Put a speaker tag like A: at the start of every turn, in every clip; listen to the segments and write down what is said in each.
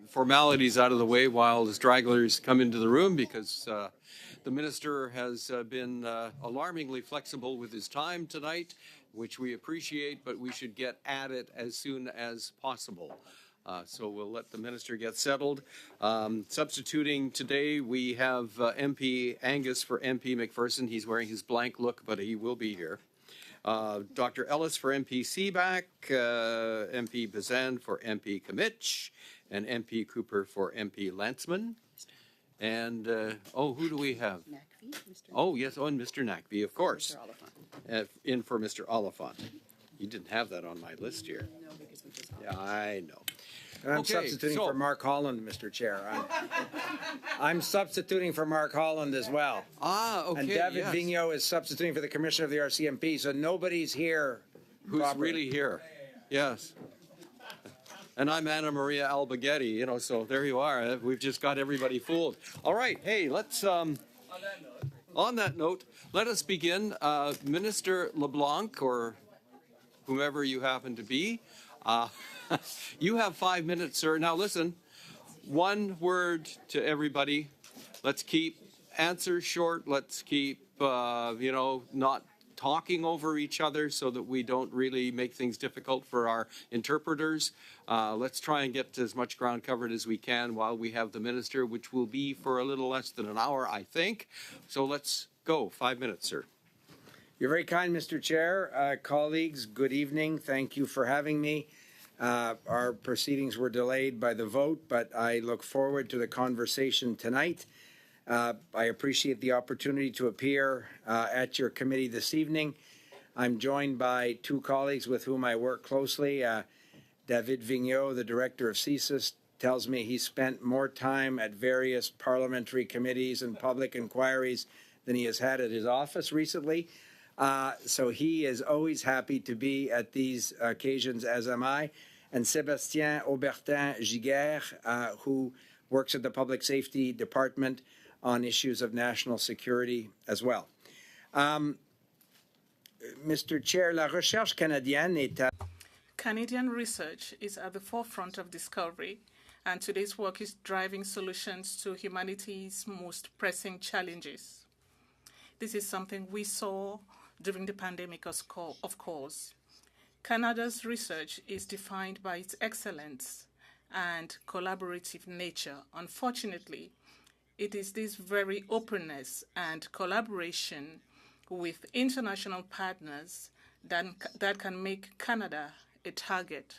A: Formalities out of the way while the stragglers come into the room, because the minister has been alarmingly flexible with his time tonight, which we appreciate, but we should get at it as soon as possible. So we'll let the minister get settled. Substituting today, we have MP Angus for MP McPherson. He's wearing his blank look, but he will be here. Dr. Ellis for MP Seaback, MP Bazan for MP Kamich, and MP Cooper for MP Lantzman. And, who do we have?
B: Nackby, Mr.
A: Oh, yes, and Mr. Nackby, of course.
B: Mr. Oliphant.
A: In for Mr. Oliphant. You didn't have that on my list here.
B: No, because we just.
A: Yeah, I know.
C: And I'm
A: Okay,
C: substituting
A: so-
C: for Mark Holland, Mr. Chair. I'm substituting for Mark Holland as well.
A: Okay,
C: And David
A: yes.
C: Vigneault is substituting for the Commissioner of the RCMP, so nobody's here.
A: Who's
C: properly.
A: really here. Yes. And I'm Anna Maria Albaghetti, so there you are. We've just got everybody fooled. All right, hey, let's, on that note, let us begin. Minister LeBlanc, or whomever you happen to be, you have 5 minutes, sir. Now listen, one word to everybody. Let's keep answers short. Let's keep, not talking over each other so that we don't really make things difficult for our interpreters. Let's try and get as much ground covered as we can while we have the minister, which will be for a little less than an hour, I think. So let's go. 5 minutes, sir.
C: You're very kind, Mr. Chair. Colleagues, good evening. Thank you for having me. Our proceedings were delayed by the vote, but I look forward to the conversation tonight. I appreciate the opportunity to appear at your committee this evening. I'm joined by two colleagues with whom I work closely. David Vigneault, the director of CSIS, tells me he spent more time at various parliamentary committees and public inquiries than he has had at his office recently. So he is always happy to be at these occasions, as am I. And Sébastien Aubertin-Giguère, who works at the Public Safety Department on issues of national security as well. Mr. Chair, la recherche canadienne est à...
D: Canadian research is at the forefront of discovery, and today's work is driving solutions to humanity's most pressing challenges. This is something we saw during the pandemic, of course. Canada's research is defined by its excellence and collaborative nature. Unfortunately, it is this very openness and collaboration with international partners that can make Canada a target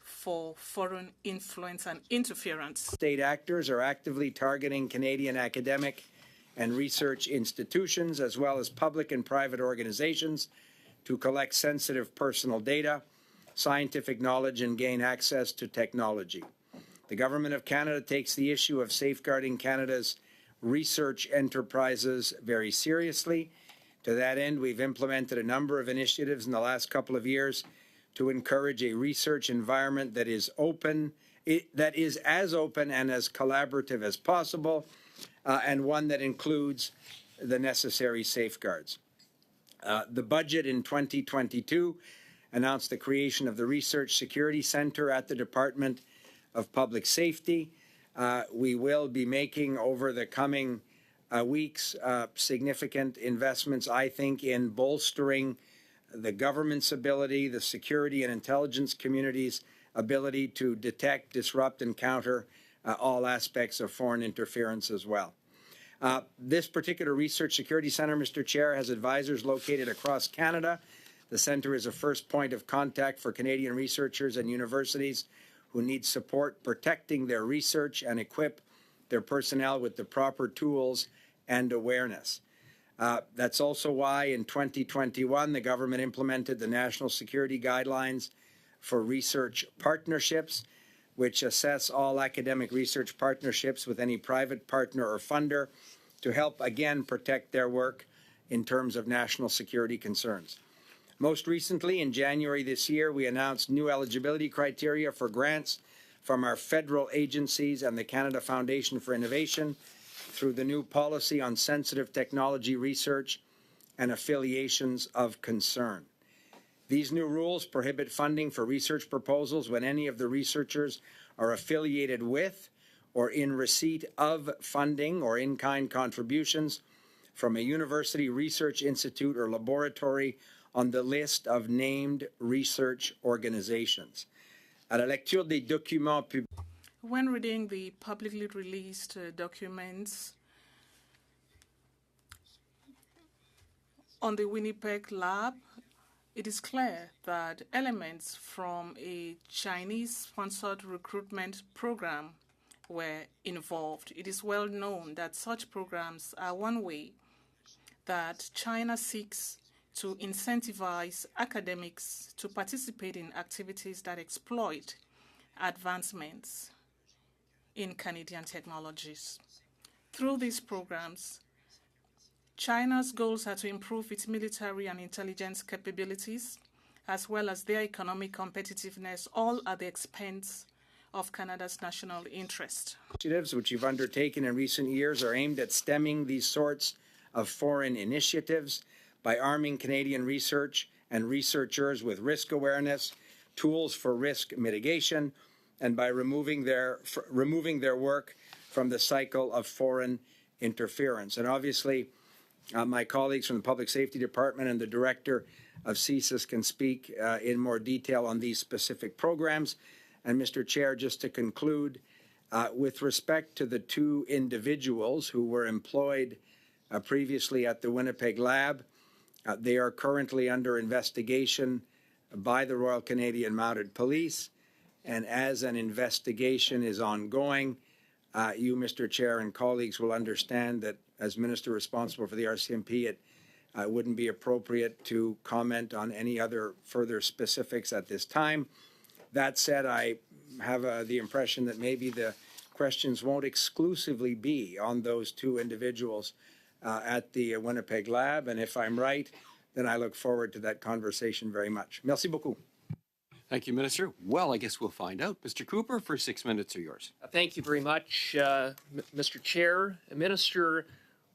D: for foreign influence and interference.
C: State actors are actively targeting Canadian academic and research institutions, as well as public and private organizations, to collect sensitive personal data, scientific knowledge, and gain access to technology. The Government of Canada takes the issue of safeguarding Canada's research enterprises very seriously. To that end, we've implemented a number of initiatives in the last couple of years to encourage a research environment that is open, that is as open and as collaborative as possible, and one that includes the necessary safeguards. The budget in 2022 announced the creation of the Research Security Centre at the Department of Public Safety. We will be making over the coming weeks significant investments, I think, in bolstering the government's ability, the security and intelligence community's ability to detect, disrupt, and counter all aspects of foreign interference as well. This particular Research Security Centre, Mr. Chair, has advisors located across Canada. The centre is a first point of contact for Canadian researchers and universities who need support protecting their research and equip their personnel with the proper tools and awareness. That's also why in 2021 the government implemented the National Security Guidelines for Research Partnerships, which assess all academic research partnerships with any private partner or funder to help, again, protect their work in terms of national security concerns. Most recently, in January this year, we announced new eligibility criteria for grants from our federal agencies and the Canada Foundation for Innovation through the new policy on sensitive technology research and affiliations of concern. These new rules prohibit funding for research proposals when any of the researchers are affiliated with or in receipt of funding or in-kind contributions from a university, research institute, or laboratory on the list of named research organizations. À la lecture des documents publics,
D: When reading the publicly released documents on the Winnipeg lab, it is clear that elements from a Chinese-sponsored recruitment program were involved. It is well known that such programs are one way that China seeks to incentivize academics to participate in activities that exploit advancements in Canadian technologies. Through these programs, China's goals are to improve its military and intelligence capabilities, as well as their economic competitiveness, all at the expense of Canada's national interest.
C: Initiatives which you've undertaken in recent years are aimed at stemming these sorts of foreign initiatives by arming Canadian research and researchers with risk awareness, tools for risk mitigation, and by removing their work from the cycle of foreign interference. And obviously, my colleagues from the Public Safety Department and the Director of CSIS can speak in more detail on these specific programs. And Mr. Chair, just to conclude, with respect to the two individuals who were employed previously at the Winnipeg lab, they are currently under investigation by the Royal Canadian Mounted Police. And as an investigation is ongoing, you, Mr. Chair, and colleagues will understand that as Minister responsible for the RCMP, it wouldn't be appropriate to comment on any other further specifics at this time. That said, I have the impression that maybe the questions won't exclusively be on those two individuals at the Winnipeg lab. And if I'm right, then I look forward to that conversation very much. Merci beaucoup.
A: Thank you, Minister. Well, I guess we'll find out. Mr. Cooper, for 6 minutes are yours.
E: Thank you very much, Mr. Chair. Minister,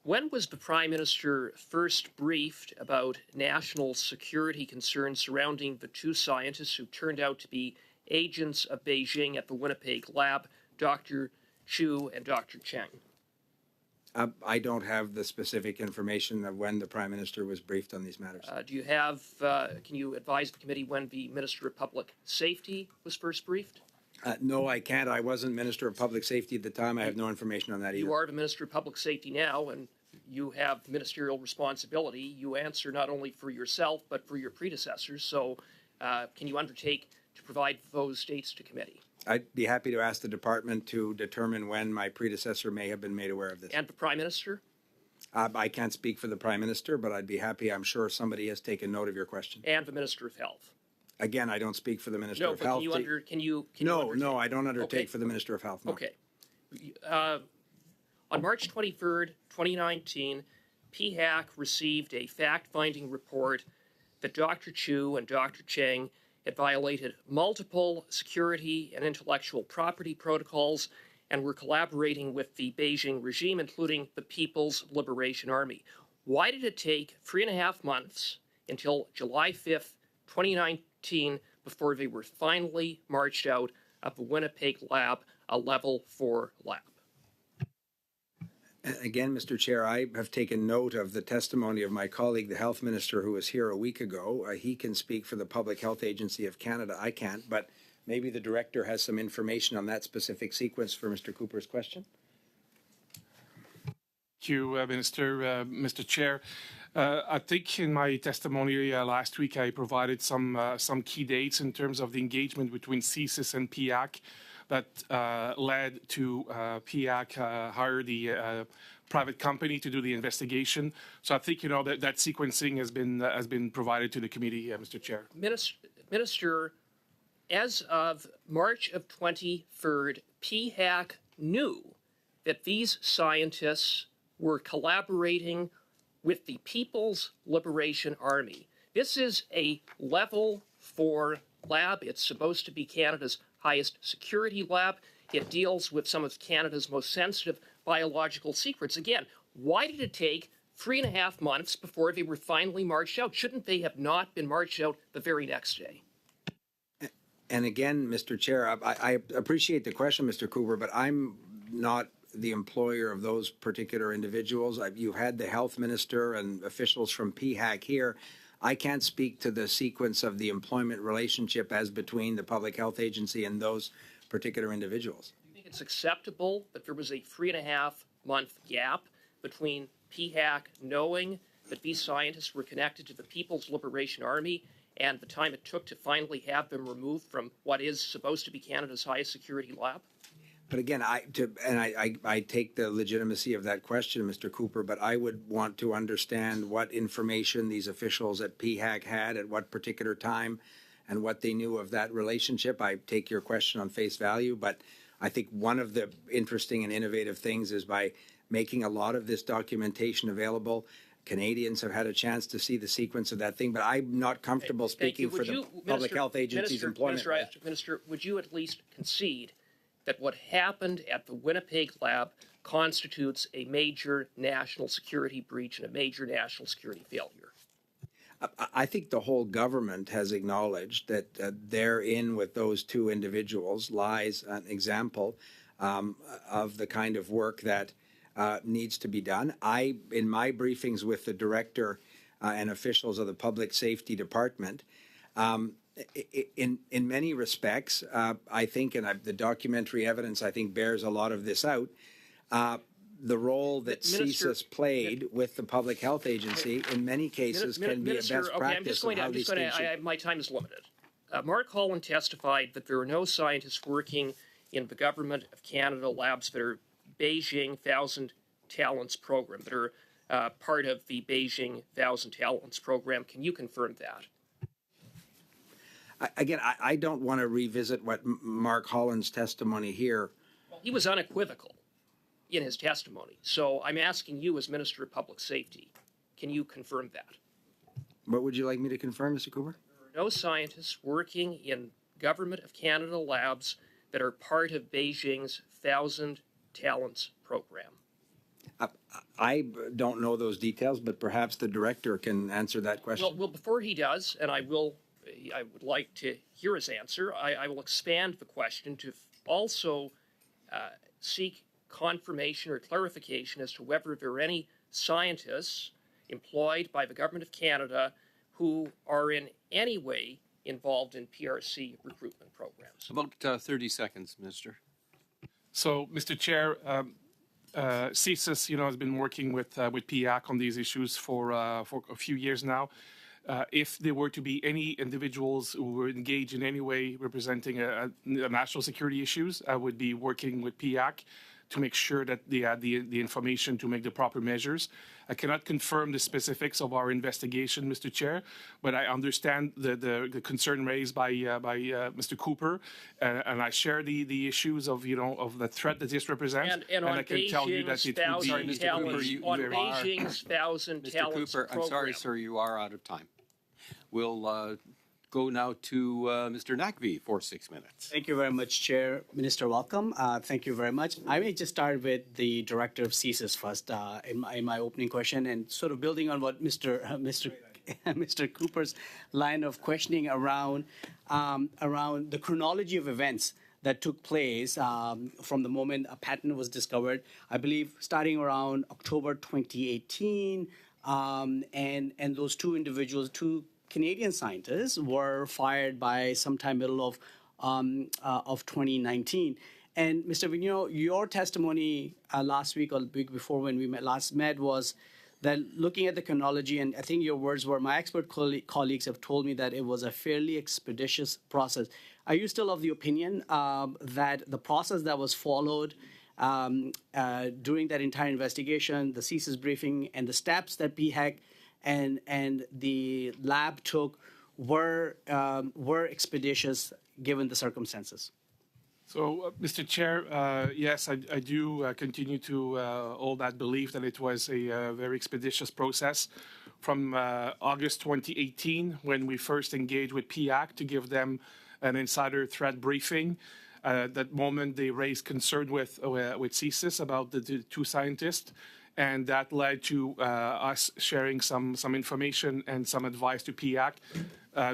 E: when was the Prime Minister first briefed about national security concerns surrounding the two scientists who turned out to be agents of Beijing at the Winnipeg lab, Dr. Chu and Dr. Cheng?
C: I don't have the specific information of when the Prime Minister was briefed on these matters.
E: Do you have, can you advise the committee when the Minister of Public Safety was first briefed?
C: No, I can't. I wasn't Minister of Public Safety at the time. I have no information on that either.
E: You are the Minister of Public Safety now, and you have ministerial responsibility. You answer not only for yourself, but for your predecessors. So can you undertake to provide those dates to committee?
C: I'd be happy to ask the department to determine when my predecessor may have been made aware of this.
E: And the Prime Minister?
C: I can't speak for the Prime Minister, but I'd be happy. I'm sure somebody has taken note of your question.
E: And the Minister of Health?
C: Again, I don't speak for the Minister
E: No,
C: of
E: but
C: Health.
E: No,
C: I don't undertake
E: Okay.
C: for the Minister of Health. No.
E: Okay. On March 23rd, 2019, PHAC received a fact-finding report that Dr. Chu and Dr. Cheng had violated multiple security and intellectual property protocols and were collaborating with the Beijing regime, including the People's Liberation Army. Why did it take 3.5 months until July 5th, 2019, before they were finally marched out of the Winnipeg lab, a Level 4 lab?
C: Again, Mr. Chair, I have taken note of the testimony of my colleague, the Health Minister, who was here a week ago. He can speak for the Public Health Agency of Canada. I can't, but maybe the Director has some information on that specific sequence for Mr. Cooper's question.
F: Thank you, Minister. Mr. Chair, I think in my testimony last week I provided some key dates in terms of the engagement between CSIS and PHAC that led to PHAC hire the private company to do the investigation. So I think that sequencing has been provided to the committee, Mr. Chair.
E: Minister, as of March of 23rd, PHAC knew that these scientists were collaborating with the People's Liberation Army. This is a Level 4 lab. It's supposed to be Canada's highest security lab. It deals with some of Canada's most sensitive biological secrets. Again, why did it take 3.5 months before they were finally marched out. Shouldn't they have not been marched out the very next day?
C: And again, Mr. Chair, I appreciate the question, Mr. Cooper, but I'm not the employer of those particular individuals. You've had the health minister and officials from PHAC here. I can't speak to the sequence of the employment relationship as between the Public Health Agency and those particular individuals.
E: Do you think it's acceptable that there was a 3.5-month gap between PHAC knowing that these scientists were connected to the People's Liberation Army and the time it took to finally have them removed from what is supposed to be Canada's highest security lab?
C: But again, I take the legitimacy of that question, Mr. Cooper, but I would want to understand what information these officials at PHAC had at what particular time and what they knew of that relationship. I take your question on face value, but I think one of the interesting and innovative things is by making a lot of this documentation available, Canadians have had a chance to see the sequence of that thing, but I'm not comfortable speaking for the Public Health Agency's employment.
E: Minister, would you at least concede that what happened at the Winnipeg lab constitutes a major national security breach and a major national security failure?
C: I think the whole government has acknowledged that therein with those two individuals lies an example of the kind of work that needs to be done. In my briefings with the director and officials of the Public Safety Department, in many respects, I think, and the documentary evidence, I think, bears a lot of this out, the role that CSIS played with the Public Health Agency in many cases can be a best practice of how these things should.
E: My time is limited. Mark Holland testified that there are no scientists working in the Government of Canada labs that are Beijing 1,000 Talents program, that are part of the Beijing 1,000 Talents program. Can you confirm that?
C: Again, I don't want to revisit what Mark Holland's testimony here.
E: Well, he was unequivocal in his testimony. So I'm asking you as Minister of Public Safety, can you confirm that?
C: What would you like me to confirm, Mr. Cooper?
E: There are no scientists working in Government of Canada labs that are part of Beijing's 1,000 Talents program.
C: I don't know those details, but perhaps the director can answer that question.
E: Well, before he does, and I would like to hear his answer, I will expand the question to also seek confirmation or clarification as to whether there are any scientists employed by the Government of Canada who are in any way involved in PRC recruitment programs.
A: About 30 seconds, Minister.
F: So, Mr. Chair, CSIS, has been working with PIAC on these issues for a few years now. If there were to be any individuals who were engaged in any way representing a national security issues, I would be working with PIAC to make sure that they had the information to make the proper measures. I cannot confirm the specifics of our investigation, Mr. Chair, but I understand the concern raised by Mr. Cooper, and I share the issues of the threat that this represents.
E: And
F: I can tell you that it would be
A: Mr. Cooper,
E: Beijing's 1,000
A: Mr.
E: Talents
A: Cooper,
E: program.
A: I'm sorry, sir, you are out of time. We'll go now to Mr. Nakvi for 6 minutes.
G: Thank you very much, Chair. Minister, welcome. Thank you very much. I may just start with the director of CSIS first in my opening question, and sort of building on what Mr. Cooper's line of questioning around the chronology of events that took place from the moment a patent was discovered, I believe starting around October 2018, and those two individuals, two Canadian scientists, were fired by sometime middle of 2019. And Mr. Vigneault, your testimony last week or the week before when we last met was that looking at the chronology, and I think your words were, my expert colleagues have told me that it was a fairly expeditious process. Are you still of the opinion that the process that was followed during that entire investigation, the CSIS briefing, and the steps that PHAC and the lab took were expeditious given the circumstances?
F: So, Mr. Chair, yes, I do continue to hold that belief that it was a very expeditious process. From August 2018, when we first engaged with PIAC to give them an insider threat briefing, at that moment they raised concern with CSIS about the two scientists. and that led to us sharing some information and some advice to PIAC.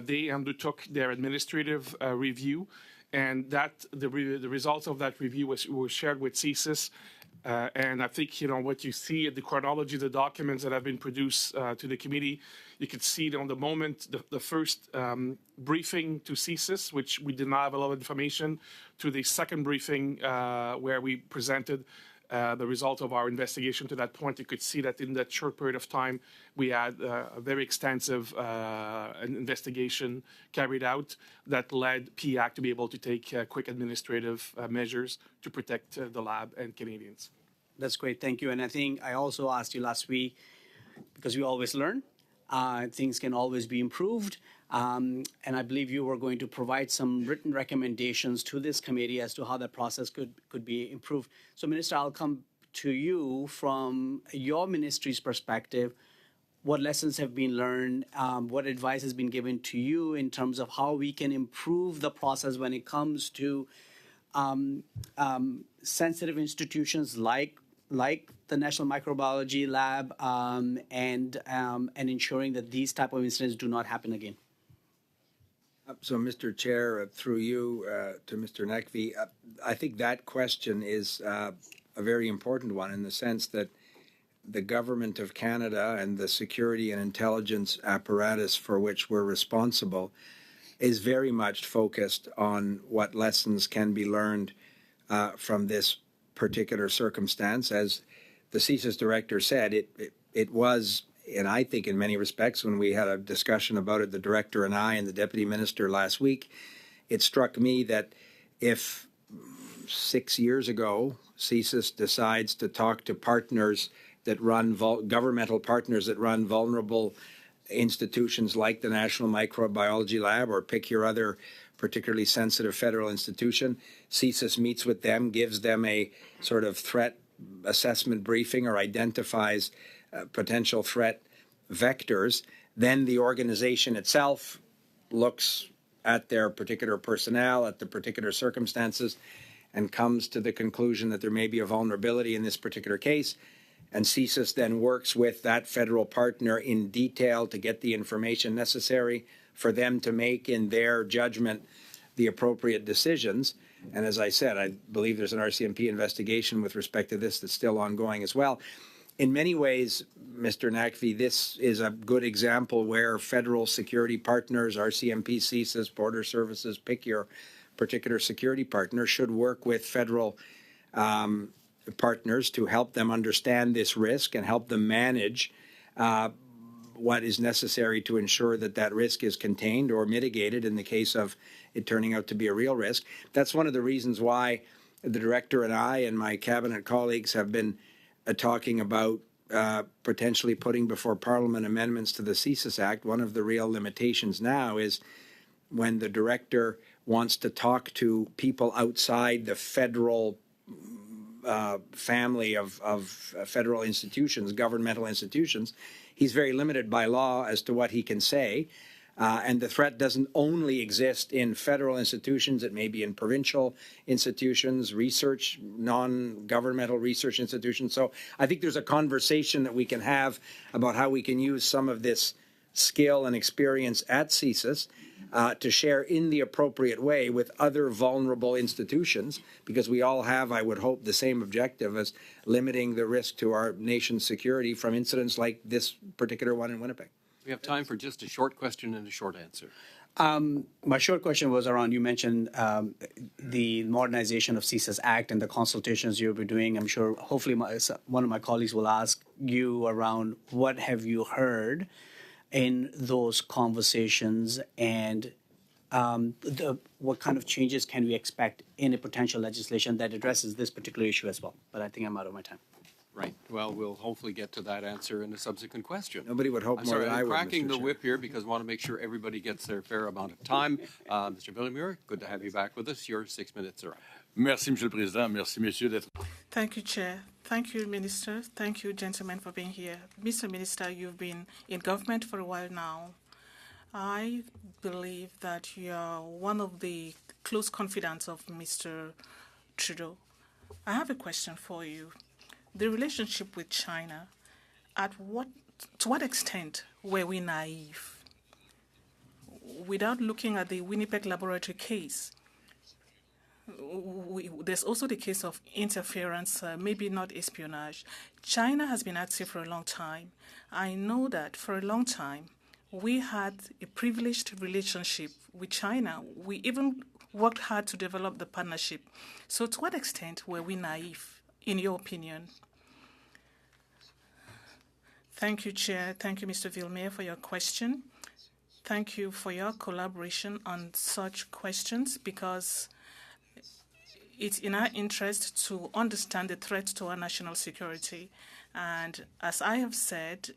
F: They undertook their administrative review, and that the results of that review was shared with CSIS. And I think, what you see at the chronology of the documents that have been produced to the committee, you could see it on the moment, the first briefing to CSIS, which we did not have a lot of information, to the second briefing where we presented the result of our investigation. To that point, you could see that in that short period of time, we had a very extensive investigation carried out that led PIAC to be able to take quick administrative measures to protect the lab and Canadians.
G: That's great. Thank you. And I think I also asked you last week, because we always learn, things can always be improved. And I believe you were going to provide some written recommendations to this committee as to how that process could be improved. So, Minister, I'll come to you from your ministry's perspective. What lessons have been learned? What advice has been given to you in terms of how we can improve the process when it comes to sensitive institutions like the National Microbiology Lab and ensuring that these type of incidents do not happen again?
C: So, Mr. Chair, through you to Mr. Nekvi, I think that question is a very important one in the sense that the Government of Canada and the security and intelligence apparatus for which we're responsible is very much focused on what lessons can be learned from this particular circumstance. As the CSIS director said, it was, and I think in many respects, when we had a discussion about it, the director and I and the deputy minister last week, it struck me that if 6 years ago CSIS decides to talk to partners that run governmental partners that run vulnerable institutions like the National Microbiology Lab, or pick your other particularly sensitive federal institution, CSIS meets with them, gives them a sort of threat assessment briefing, or identifies potential threat vectors. Then the organization itself looks at their particular personnel, at the particular circumstances, and comes to the conclusion that there may be a vulnerability in this particular case. And CSIS then works with that federal partner in detail to get the information necessary for them to make, in their judgment, the appropriate decisions. And as I said, I believe there's an RCMP investigation with respect to this that's still ongoing as well. In many ways, Mr. Nakvi, this is a good example where federal security partners, RCMP, CSIS, Border Services, pick your particular security partner, should work with federal partners to help them understand this risk and help them manage what is necessary to ensure that that risk is contained or mitigated in the case of it turning out to be a real risk. That's one of the reasons why the director and I and my cabinet colleagues have been talking about potentially putting before Parliament amendments to the CSIS Act. One of the real limitations now is when the director wants to talk to people outside the federal family of federal institutions, governmental institutions, he's very limited by law as to what he can say. And the threat doesn't only exist in federal institutions, it may be in provincial institutions, research, non-governmental research institutions. So I think there's a conversation that we can have about how we can use some of this skill and experience at CSIS to share in the appropriate way with other vulnerable institutions, because we all have, I would hope, the same objective as limiting the risk to our nation's security from incidents like this particular one in Winnipeg.
A: We have time for just a short question and a short answer.
G: My short question was around, you mentioned the modernization of CSIS Act and the consultations you'll be doing. I'm sure, hopefully, one of my colleagues will ask you around what have you heard in those conversations, and what kind of changes can we expect in a potential legislation that addresses this particular issue as well. But I think I'm out of my time.
A: Right. Well, we'll hopefully get to that answer in a subsequent question.
C: Nobody would hope
A: I'm
C: more
A: sorry,
C: than I
A: I'm
C: would,
A: cracking
C: Mr.
A: the
C: Chair.
A: whip here because I want to make sure everybody gets their fair amount of time. Mr. Peopleâ, good to have you back with us. Your 6 minutes are up.
H: Merci, Monsieur le Président. Merci, Messieurs, d'être.
D: Thank you, Chair. Thank you, Minister. Thank you, gentlemen, for being here. Mr. Minister, you've been in government for a while now. I believe that you are one of the close confidants of Mr. Trudeau. I have a question for you. the relationship with China, to what extent were we naive? Without looking at the Winnipeg laboratory case, there's also the case of interference, maybe not espionage. China has been active for a long time. I know that for a long time, we had a privileged relationship with China. We even worked hard to develop the partnership. So to what extent were we naive, in your opinion? Thank you, Chair. Thank you, Mr. Villemere, for your question. Thank you for your collaboration on such questions, because it's in our interest to understand the threat to our national security. And as I have said,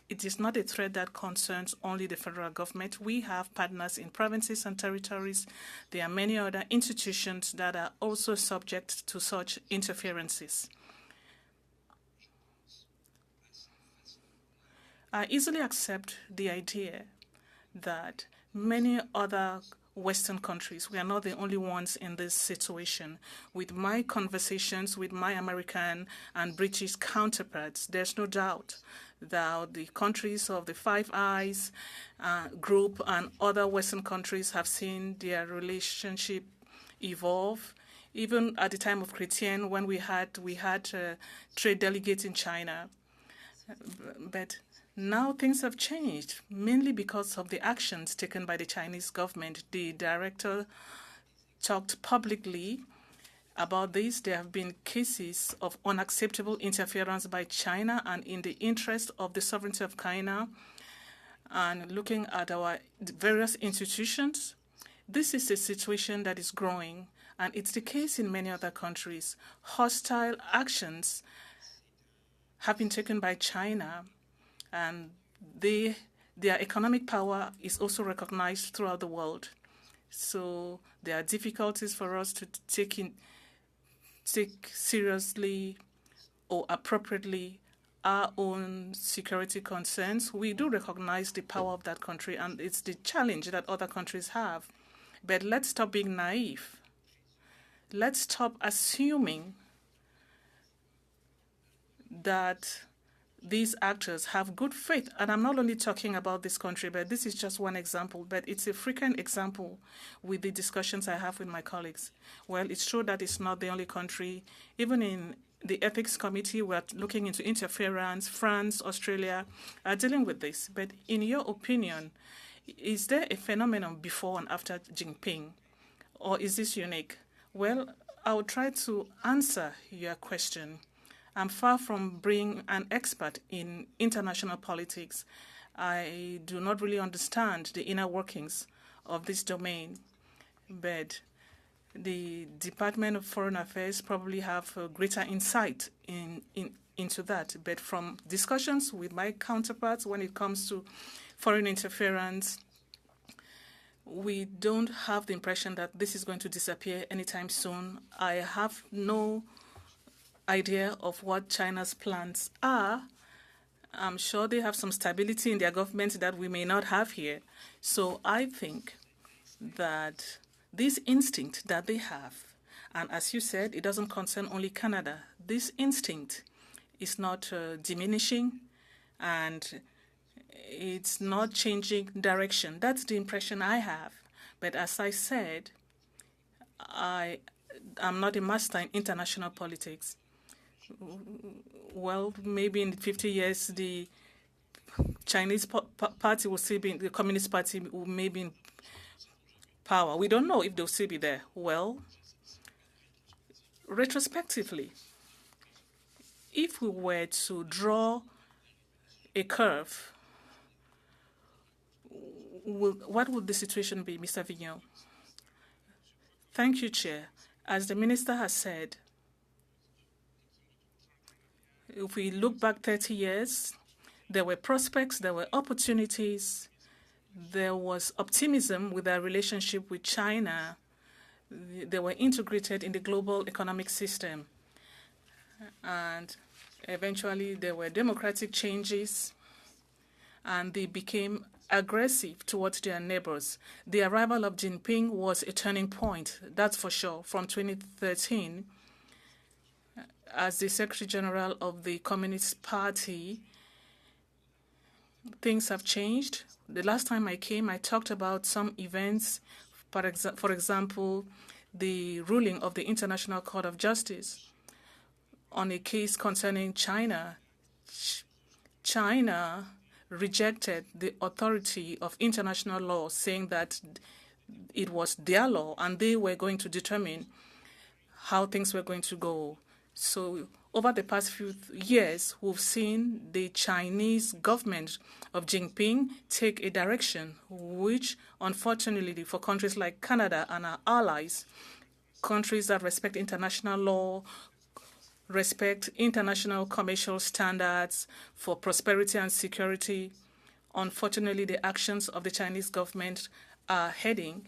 D: it is not a threat that concerns only the federal government. We have partners in provinces and territories. There are many other institutions that are also subject to such interferences. I easily accept the idea that many other Western countries, we are not the only ones in this situation. With my conversations with my American and British counterparts, there's no doubt that the countries of the Five Eyes group and other Western countries have seen their relationship evolve. Even at the time of CACN, when we had trade delegates in China. But now things have changed, mainly because of the actions taken by the Chinese government. The director talked publicly about this. There have been cases of unacceptable interference by China, and in the interest of the sovereignty of China and looking at our various institutions, this is a situation that is growing, and it's the case in many other countries. Hostile actions have been taken by China, and their economic power is also recognized throughout the world. So there are difficulties for us to take seriously or appropriately our own security concerns. We do recognize the power of that country, and it's the challenge that other countries have. But let's stop being naive. Let's stop assuming that these actors have good faith. And I'm not only talking about this country, but this is just one example, but it's a frequent example with the discussions I have with my colleagues. Well, it's true that it's not the only country. Even in the Ethics Committee, we're looking into interference. France, Australia are dealing with this. But in your opinion, is there a phenomenon before and after Jinping, or is this unique? Well, I will try to answer your question. I'm far from being an expert in international politics. I do not really understand the inner workings of this domain, but the Department of Foreign Affairs probably have a greater insight into that. But from discussions with my counterparts when it comes to foreign interference, we don't have the impression that this is going to disappear anytime soon. I have no idea of what China's plans are. I'm sure they have some stability in their government that we may not have here. So I think that this instinct that they have, and as you said, it doesn't concern only Canada, this instinct is not diminishing, and it's not changing direction. That's the impression I have. But as I said, I'm not a master in international politics. Well, maybe in 50 years, the Chinese party will still be, the Communist Party will maybe in power. We don't know if they'll still be there. Well, retrospectively, if we were to draw a curve, what would the situation be, Mr. Vigneault? Thank you, Chair. As the Minister has said, if we look back 30 years, there were prospects, there were opportunities, there was optimism with our relationship with China. They were integrated in the global economic system. And eventually there were democratic changes, and they became aggressive towards their neighbors. The arrival of Jinping was a turning point, that's for sure. From 2013, as the Secretary General of the Communist Party, things have changed. The last time I came, I talked about some events, for example, the ruling of the International Court of Justice on a case concerning China. China rejected the authority of international law, saying that it was their law and they were going to determine how things were going to go. So over the past few years, we've seen the Chinese government of Jinping take a direction which, unfortunately, for countries like Canada and our allies, countries that respect international law, respect international commercial standards for prosperity and security, unfortunately, the actions of the Chinese government are heading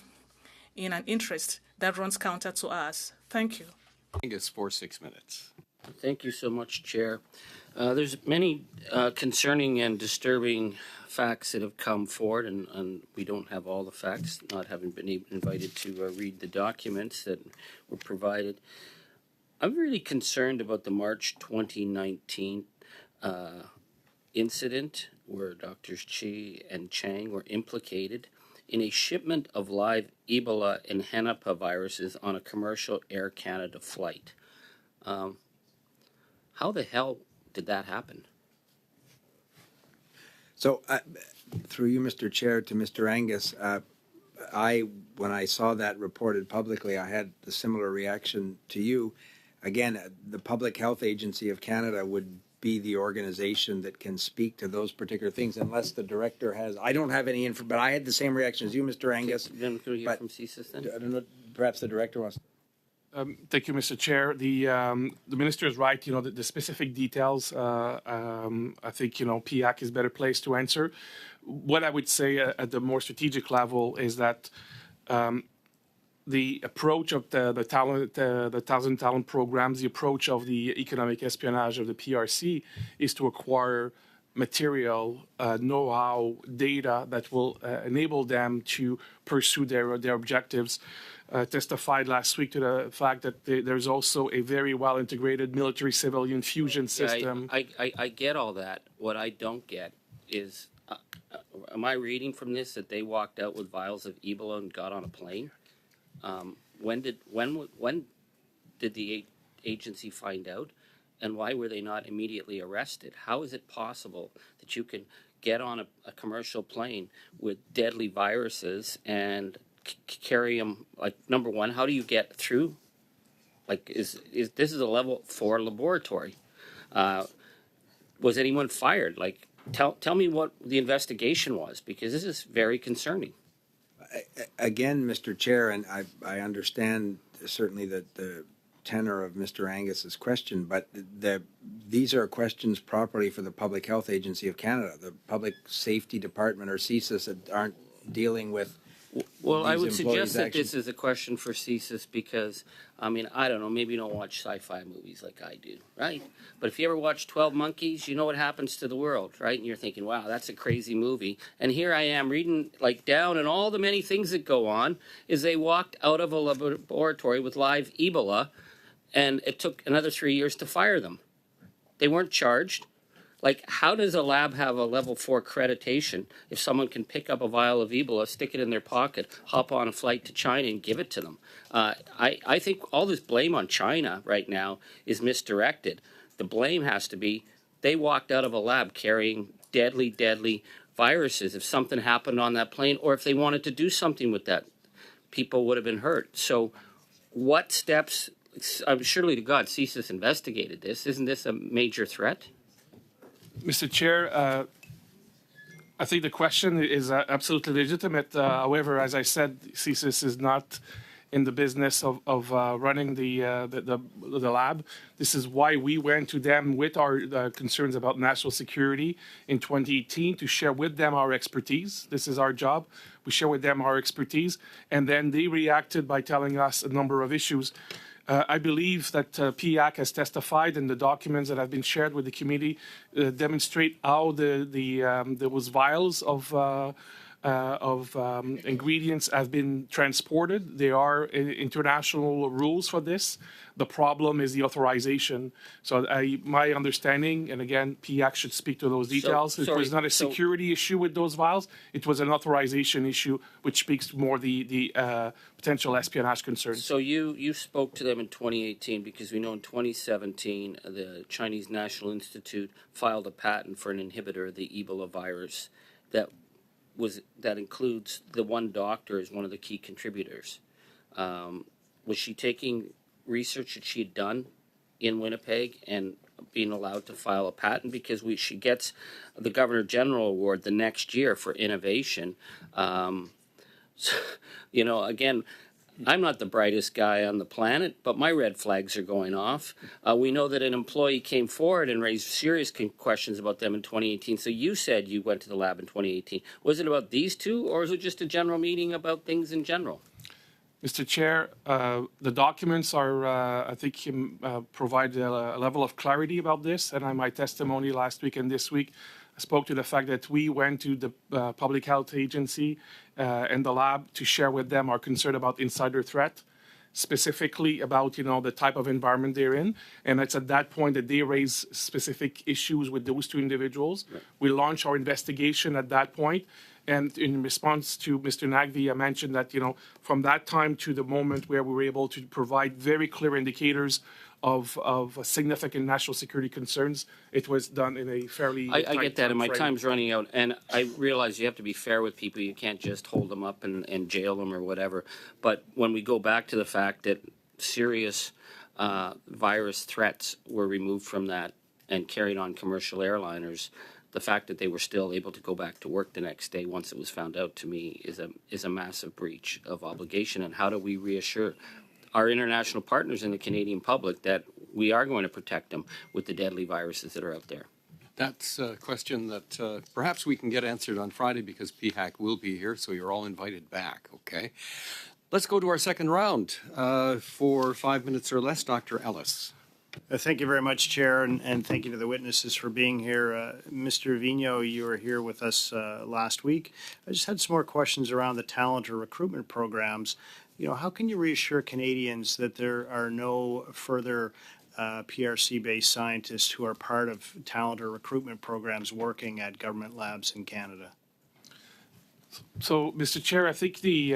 D: in an interest that runs counter to us. Thank you.
A: I think it's 6 minutes.
I: Thank you so much, Chair. There's many concerning and disturbing facts that have come forward, and we don't have all the facts, not having been invited to read the documents that were provided. I'm really concerned about the March 2019 incident where Drs. Chi and Chang were implicated in a shipment of live Ebola and Hennepin viruses on a commercial Air Canada flight. How the hell did that happen?
C: So, through you, Mr. Chair, to Mr. Angus, when I saw that reported publicly, I had a similar reaction to you. Again, the Public Health Agency of Canada would be the organization that can speak to those particular things, unless the director has. I don't have any info, but I had the same reaction as you, Mr. Angus.
I: Then can we hear from CSIS then?
C: I don't know. Perhaps the director wants.
F: Thank you, Mr. Chair. The minister is right. You know, the specific details. I think PIAC is better placed to answer. What I would say at the more strategic level is that the approach of the Thousand Talent programs, the approach of the economic espionage of the PRC, is to acquire material, know-how, data that will enable them to pursue their objectives. Testified last week to the fact that there's also a very well-integrated military-civilian fusion system.
I: I get all that. What I don't get is, am I reading from this that they walked out with vials of Ebola and got on a plane? When did the agency find out, and why were they not immediately arrested? How is it possible that you can get on a commercial plane with deadly viruses and carry them? Like, number one, how do you get through? Like, is this is a level 4 laboratory? Was anyone fired? Like, tell me what the investigation was, because this is very concerning.
C: Again, Mr. Chair, and I understand certainly that the tenor of Mr. Angus's question, but these are questions properly for the Public Health Agency of Canada. The Public Safety Department or CSIS that aren't dealing with.
I: Well, I would suggest that this is a question for CSIS because, I mean, I don't know, maybe you don't watch sci-fi movies like I do, right? But if you ever watch 12 Monkeys, you know what happens to the world, right? And you're thinking, wow, that's a crazy movie. And here I am reading, like, down and all the many things that go on is they walked out of a laboratory with live Ebola, and it took another 3 years to fire them. They weren't charged. Like, how does a lab have a level 4 accreditation if someone can pick up a vial of Ebola, stick it in their pocket, hop on a flight to China and give it to them? I think all this blame on China right now is misdirected. The blame has to be they walked out of a lab carrying deadly, deadly viruses. If something happened on that plane, or if they wanted to do something with that, people would have been hurt. So what steps, surely to God, CSIS investigated this. Isn't this a major threat?
F: Mr. Chair, I think the question is absolutely legitimate. However, as I said, CSIS is not in the business of running the lab. This is why we went to them with our concerns about national security in 2018 to share with them our expertise. This is our job. We share with them our expertise, and then they reacted by telling us a number of issues. I believe that PIAC has testified, and the documents that have been shared with the committee demonstrate how there was vials of ingredients have been transported. There are international rules for this. The problem is the authorization. So my understanding, and again, PIAC should speak to those details, it was not a security issue with those vials. It was an authorization issue, which speaks to more the potential espionage concerns.
I: So you spoke to them in 2018 because we know in 2017 the Chinese National Institute filed a patent for an inhibitor of the Ebola virus that includes the one doctor as one of the key contributors. Was she taking research that she had done in Winnipeg and being allowed to file a patent? Because she gets the Governor General Award the next year for innovation. So, you know, again, I'm not the brightest guy on the planet, but my red flags are going off. We know that an employee came forward and raised serious questions about them in 2018. So you said you went to the lab in 2018. Was it about these two, or was it just a general meeting about things in general?
F: Mr. Chair, the documents are, I think, provide a level of clarity about this. And in my testimony last week and this week, I spoke to the fact that we went to the Public Health Agency and the lab to share with them our concern about insider threat, specifically about, you know, the type of environment they're in. And it's at that point that they raise specific issues with those two individuals. Right. We launched our investigation at that point. And in response to Mr. Nagvi, I mentioned that, you know, from that time to the moment where we were able to provide very clear indicators of significant national security concerns, it was done in a fairly
I: I get that, and my time's running out. And I realize you have to be fair with people. You can't just hold them up and jail them or whatever. But when we go back to the fact that serious virus threats were removed from that and carried on commercial airliners, the fact that they were still able to go back to work the next day once it was found out, to me, is a massive breach of obligation. And how do we reassure our international partners in the Canadian public that we are going to protect them with the deadly viruses that are out there?
A: That's a question that perhaps we can get answered on Friday, because PHAC will be here, so you're all invited back, okay? Let's go to our second round for 5 minutes or less. Dr. Ellis.
J: Thank you very much, Chair, and thank you to the witnesses for being here. Mr. Vigneault, you were here with us last week. I just had some more questions around the talent or recruitment programs. You know, how can you reassure Canadians that there are no further PRC-based scientists who are part of talent or recruitment programs working at government labs in Canada?
F: So, Mr. Chair, I think the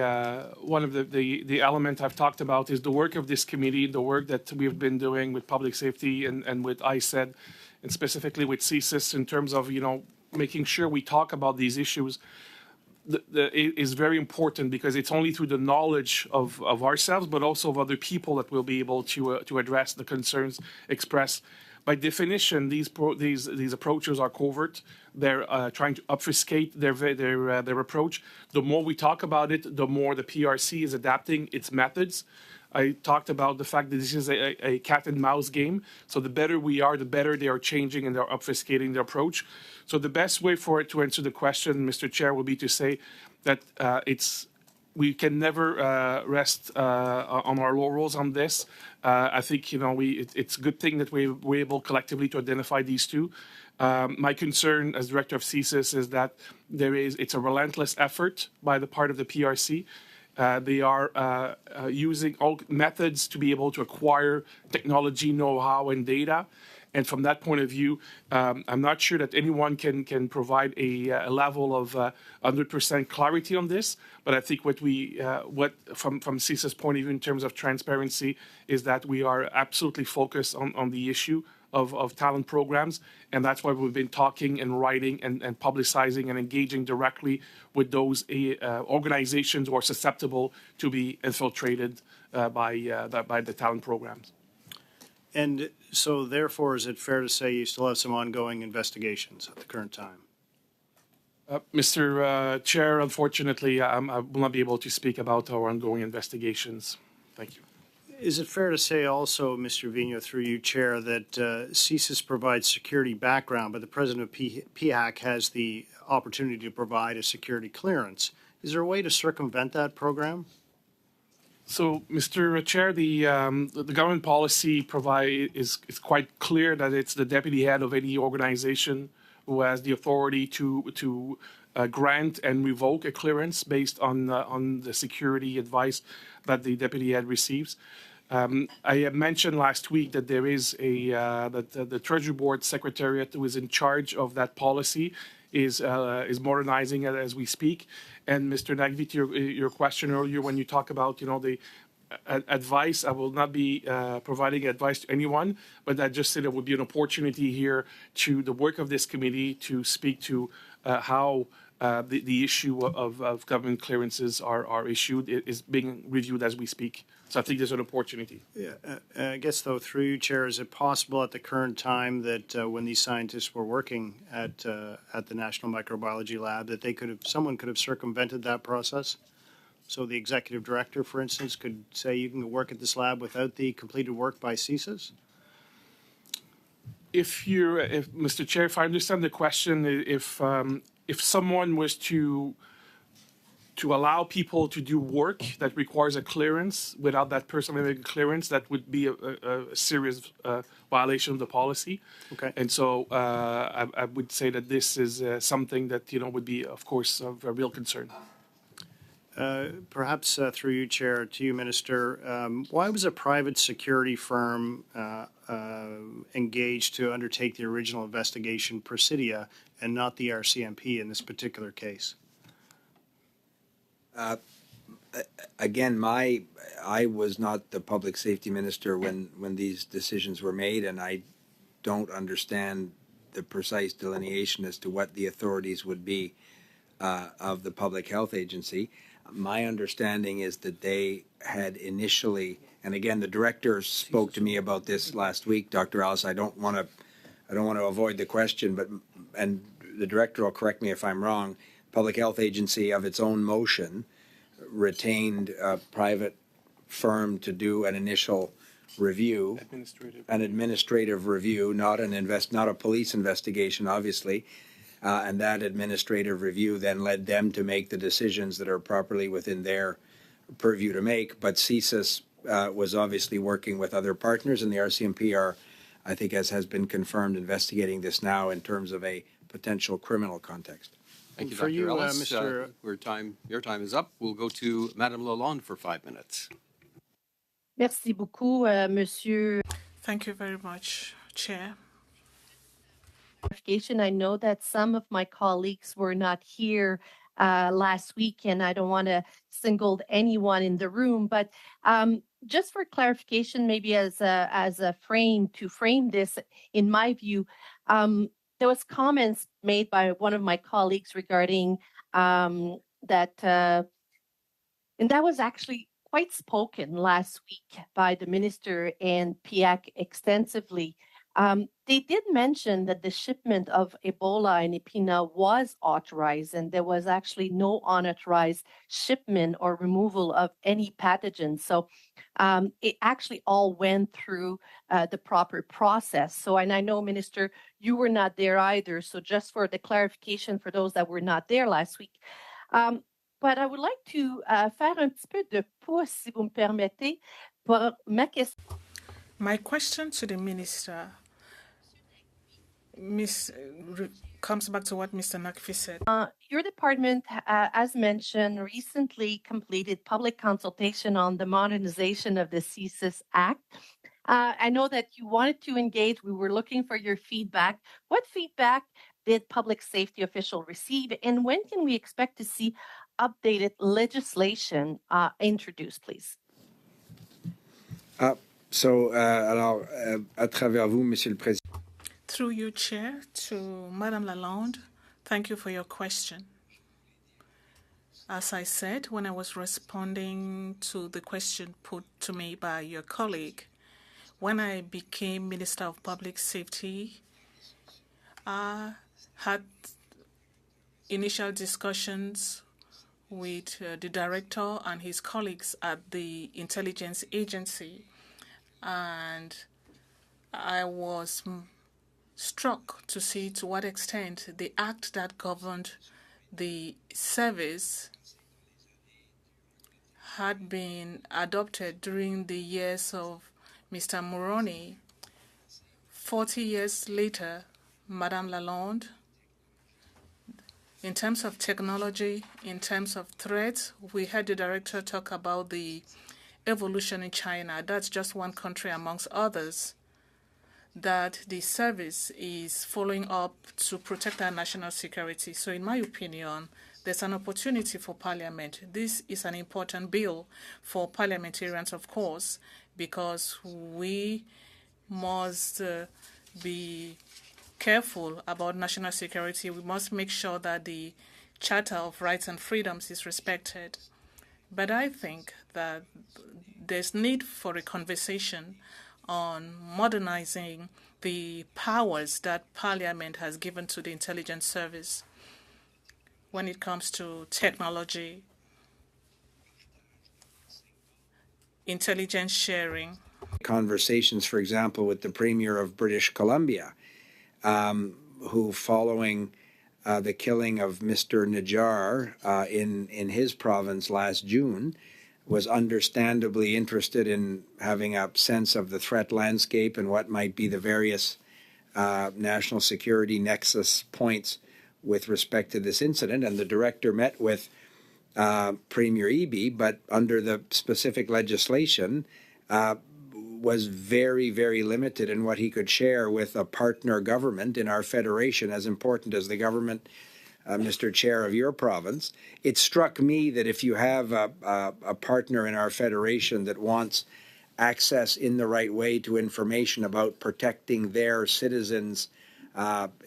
F: one of the element I've talked about is the work of this committee, the work that we've been doing with public safety and with ICED, and specifically with CSIS, in terms of, you know, making sure we talk about these issues. It is very important, because it's only through the knowledge of ourselves, but also of other people, that we'll be able to address the concerns expressed. By definition, these approaches are covert. They're trying to obfuscate their approach. The more we talk about it, the more the PRC is adapting its methods. I talked about the fact that this is a cat and mouse game. So the better we are, the better they are changing and they're obfuscating their approach. So the best way for it to answer the question, Mr. Chair, will be to say that we can never rest on our laurels on this. I think, you know, it's a good thing that we're able collectively to identify these two. My concern as director of CSIS is that it's a relentless effort by the part of the PRC. They are using all methods to be able to acquire technology, know-how, and data. And from that point of view, I'm not sure that anyone can provide a level of 100% clarity on this. But I think what from CISA's point of view in terms of transparency is that we are absolutely focused on the issue of talent programs. And that's why we've been talking and writing and publicizing and engaging directly with those organizations who are susceptible to be infiltrated by the talent programs.
J: And so, therefore, is it fair to say you still have some ongoing investigations at the current time?
F: Mr. Chair, unfortunately, I will not be able to speak about our ongoing investigations. Thank you.
J: Is it fair to say also, Mr. Vigneault, through you, Chair, that CSIS provides security background, but the president of PHAC has the opportunity to provide a security clearance? Is there a way to circumvent that program?
F: So, Mr. Chair, the government policy is quite clear that it's the deputy head of any organization who has the authority to grant and revoke a clearance based on the security advice that the deputy head receives. I had mentioned last week that there is that the Treasury Board Secretariat who is in charge of that policy is modernizing it as we speak. And Mr. Nagvi, to your question earlier, when you talk about the advice, I will not be providing advice to anyone, but I just said it would be an opportunity here to the work of this committee to speak to how the issue of government clearances are issued is being reviewed as we speak. So I think there's an opportunity.
J: Yeah, I guess, though, through you, Chair, is it possible at the current time that when these scientists were working at the National Microbiology Lab, that someone could have circumvented that process? So the executive director, for instance, could say you can work at this lab without the completed work by CSIS?
F: If Mr. Chair, if I understand the question, if someone was to allow people to do work that requires a clearance without that person having a clearance, that would be a serious violation of the policy.
J: Okay.
F: And so I would say that this is something that would be, of course, of a real concern.
J: Perhaps through you, Chair, to you, Minister, why was a private security firm engaged to undertake the original investigation, Presidia, and not the RCMP in this particular case?
C: Again, I was not the public safety minister when these decisions were made, and I don't understand the precise delineation as to what the authorities would be of the public health agency. My understanding is that they had initially, and again, the director spoke to me about this last week, Dr. Alice. I don't want to avoid the question, and the director will correct me if I'm wrong. Public health agency of its own motion retained a private firm to do an initial review, an administrative review, not a police investigation, obviously. And that administrative review then led them to make the decisions that are properly within their purview to make. But CSIS was obviously working with other partners, and the RCMP are, I think, as has been confirmed, investigating this now in terms of a potential criminal context.
A: Thank you,
J: For
A: Dr.
J: you,
A: Ellis.
J: Mr.
A: Your time is up. We'll go to Madame Lalonde for 5 minutes.
K: Merci beaucoup, Monsieur.
D: Thank you very much, Chair.
K: I know that some of my colleagues were not here last week, and I don't want to single anyone in the room, but just for clarification, maybe as a frame to frame this, in my view, there was comments made by one of my colleagues regarding that, and that was actually quite spoken last week by the minister and PIAC extensively. They did mention that the shipment of Ebola and Epina was authorized, and there was actually no unauthorized shipment or removal of any pathogens. So it actually all went through the proper process. So, and I know, Minister, you were not there either. So just for the clarification for those that were not there last week. But I would like to faire un petit peu de pouce, si vous me permettez, pour ma question.
D: My question to the minister comes back to what Mr. Nakfi said.
K: Your department, as mentioned, recently completed public consultation on the modernization of the CSIS Act. I know that you wanted to engage. We were looking for your feedback. What feedback did public safety officials receive, and when can we expect to see updated legislation introduced, please?
C: Alors, à travers vous, Monsieur le Président.
D: Through you, Chair, to Madame Lalonde, thank you for your question. As I said when I was responding to the question put to me by your colleague, when I became Minister of Public Safety, I had initial discussions with the director and his colleagues at the intelligence agency, and I was struck to see to what extent the act that governed the service had been adopted during the years of Mr. Moroni. 40 years later, Madame Lalonde, In terms of technology, in terms of threats, we heard the director talk about the evolution in China. That's just one country amongst others that the service is following up to protect our national security. So in my opinion, there's an opportunity for Parliament. This is an important bill for parliamentarians, of course, because we must be careful about national security. We must make sure that the Charter of Rights and Freedoms is respected. But I think that there's need for a conversation on modernizing the powers that Parliament has given to the intelligence service when it comes to technology, intelligence sharing.
C: Conversations, for example, with the Premier of British Columbia, who, following the killing of Mr. Najjar in his province last June, was understandably interested in having a sense of the threat landscape and what might be the various national security nexus points with respect to this incident. And the director met with Premier Eby, but under the specific legislation, was very, very limited in what he could share with a partner government in our federation, as important as the government, Mr. Chair, of your province. It struck me that if you have a partner in our federation that wants access in the right way to information about protecting their citizens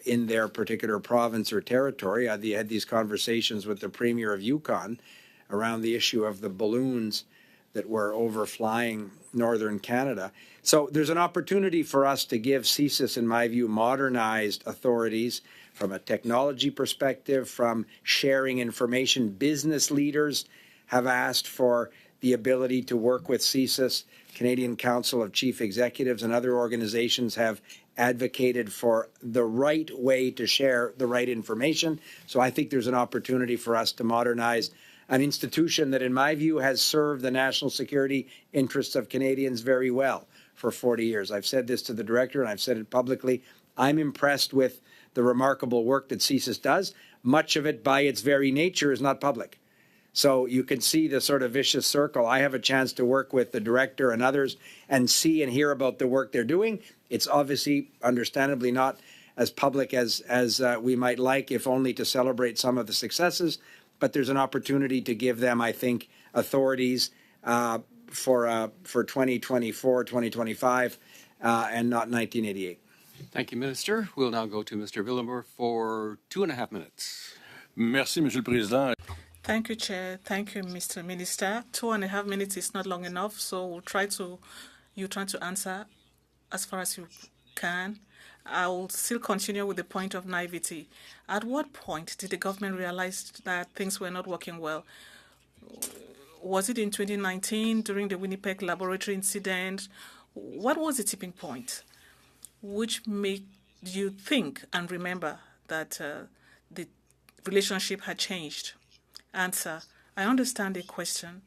C: in their particular province or territory, I had these conversations with the Premier of Yukon around the issue of the balloons that were overflying northern Canada. So there's an opportunity for us to give CSIS, in my view, modernized authorities from a technology perspective, from sharing information. Business leaders have asked for the ability to work with CSIS. Canadian Council of Chief Executives and other organizations have advocated for the right way to share the right information. So I think there's an opportunity for us to modernize an institution that, in my view, has served the national security interests of Canadians very well for 40 years. I've said this to the director, and I've said it publicly. I'm impressed with the remarkable work that CSIS does. Much of it, by its very nature, is not public. So you can see the sort of vicious circle. I have a chance to work with the director and others and see and hear about the work they're doing. It's obviously, understandably, not as public as we might like, if only to celebrate some of the successes. But there's an opportunity to give them, I think, authorities for 2024, 2025, and not 1988.
A: Thank you, Minister. We'll now go to Mr. Villamor for 2.5 minutes.
H: Merci, Monsieur le Président.
D: Thank you, Chair. Thank you, Mr. Minister. 2.5 minutes is not long enough, so we'll try to answer as far as you can. I will still continue with the point of naivety. At what point did the government realize that things were not working well? Was it in 2019 during the Winnipeg laboratory incident? What was the tipping point which made you think and remember that the relationship had changed? Answer: I understand the question.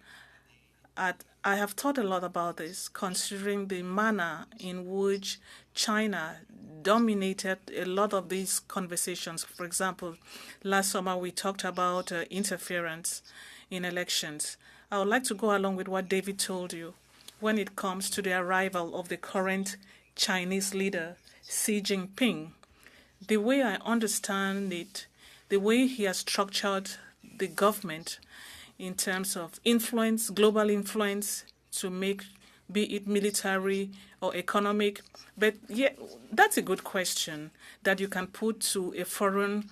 D: I have thought a lot about this, considering the manner in which China dominated a lot of these conversations. For example, last summer we talked about interference in elections. I would like to go along with what David told you when it comes to the arrival of the current Chinese leader, Xi Jinping. The way I understand it, the way he has structured the government in terms of influence, global influence, to make, be it military or economic. But yeah, that's a good question that you can put to a foreign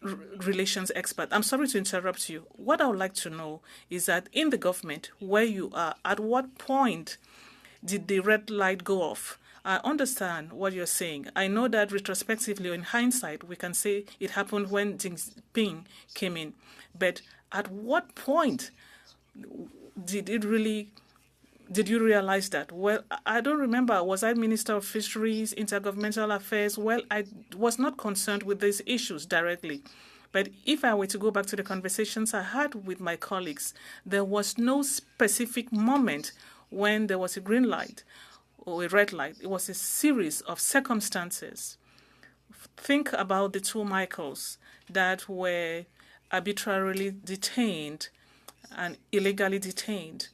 D: relations expert. I'm sorry to interrupt you. What I would like to know is that in the government where you are, at what point did the red light go off? I understand what you're saying. I know that retrospectively, or in hindsight, we can say it happened when Xi Jinping came in. But at what point did you realize that? Well, I don't remember. Was I Minister of Fisheries, Intergovernmental Affairs? Well, I was not concerned with these issues directly. But if I were to go back to the conversations I had with my colleagues, there was no specific moment when there was a green light or a red light. It was a series of circumstances. think about the two Michaels that were arbitrarily detained and illegally detained.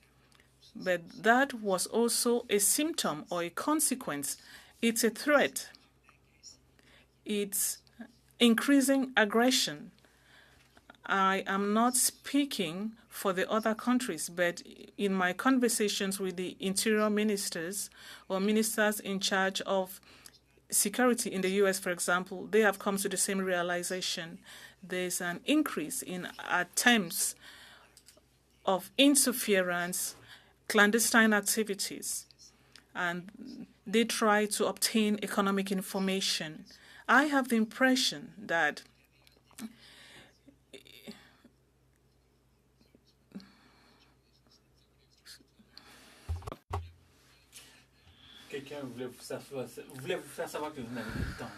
D: But that was also a symptom or a consequence. It's a threat. It's increasing aggression. I am not speaking for the other countries, but in my conversations with the interior ministers or ministers in charge of security in the US, for example, they have come to the same realization. There's an increase in attempts of interference, clandestine activities, and they try to obtain economic information. I have the impression that
L: quelqu'un voulait vous faire savoir que vous n'avez plus de temps.